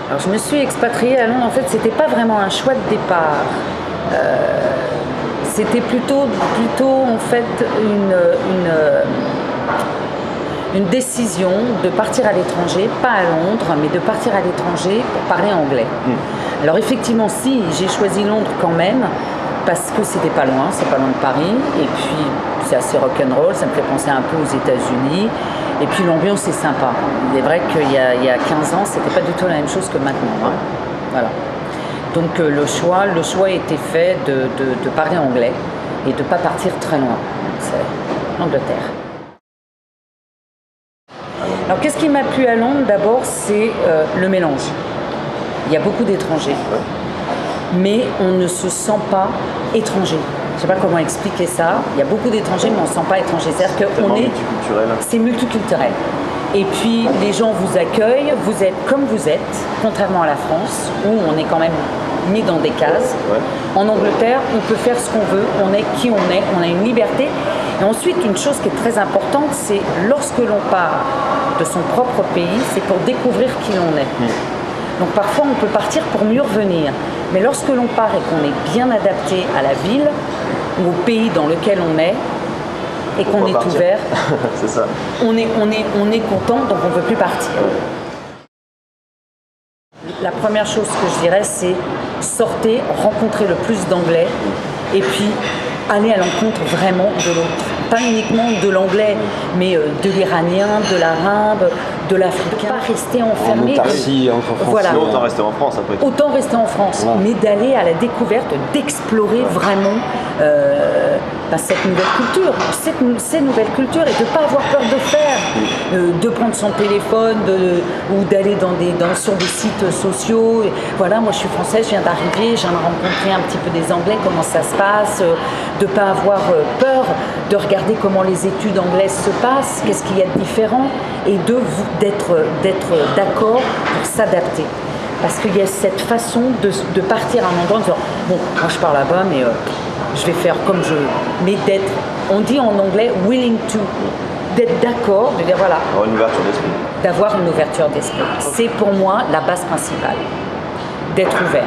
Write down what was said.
Alors je me suis expatriée à Londres, en fait c'était pas vraiment un choix de départ. C'était plutôt en fait une décision de partir à l'étranger, pas à Londres, mais de partir à l'étranger pour parler anglais. Alors effectivement, si, j'ai choisi Londres quand même, parce que c'était pas loin, c'est pas loin de Paris, et puis c'est assez rock'n'roll, ça me fait penser un peu aux États-Unis, et puis l'ambiance est sympa. Il est vrai qu'il y a 15 ans, c'était pas du tout la même chose que maintenant. Hein. Voilà. Donc le choix a été fait de parler anglais et de ne pas partir très loin. C'est l'Angleterre. Alors qu'est-ce qui m'a plu à Londres d'abord, c'est le mélange. Il y a beaucoup d'étrangers, mais on ne se sent pas étranger. Je ne sais pas comment expliquer ça. Il y a beaucoup d'étrangers, mais on ne se sent pas étranger. C'est-à-dire qu'on est multiculturel. C'est multiculturel. Et puis les gens vous accueillent, vous êtes comme vous êtes, contrairement à la France, où on est quand même mis dans des cases. Ouais. En Angleterre, on peut faire ce qu'on veut, on est qui on a une liberté. Et ensuite, une chose qui est très importante, c'est lorsque l'on part de son propre pays, c'est pour découvrir qui l'on est. Donc parfois, on peut partir pour mieux revenir. Mais lorsque l'on part et qu'on est bien adapté à la ville ou au pays dans lequel on est, et qu'on est ouvert, c'est ça. On est content, donc on ne veut plus partir. La première chose que je dirais, c'est sortez, rencontrez le plus d'anglais et puis allez à l'encontre vraiment de l'autre. Pas uniquement de l'anglais, mais de l'iranien, de l'arabe, de l'africain. Pas rester enfermé. En autarcie, en France. Voilà. Sinon, autant rester en France après. Autant rester en France, mais d'aller à la découverte, d'explorer vraiment cette nouvelle culture, ces nouvelles cultures, et de ne pas avoir peur de faire, de prendre son téléphone ou d'aller sur des sites sociaux. Et voilà, moi je suis française, je viens d'arriver, j'en ai rencontré un petit peu des Anglais, comment ça se passe, de ne pas avoir peur, de regarder comment les études anglaises se passent, qu'est-ce qu'il y a de différent, et d'être d'accord pour s'adapter. Parce qu'il y a cette façon de partir à un endroit en disant bon, moi je pars là-bas, mais je vais faire comme je veux. Mais on dit en anglais willing to, d'être d'accord, de dire voilà. Avoir une ouverture d'esprit. D'avoir une ouverture d'esprit. C'est pour moi la base principale, d'être ouvert.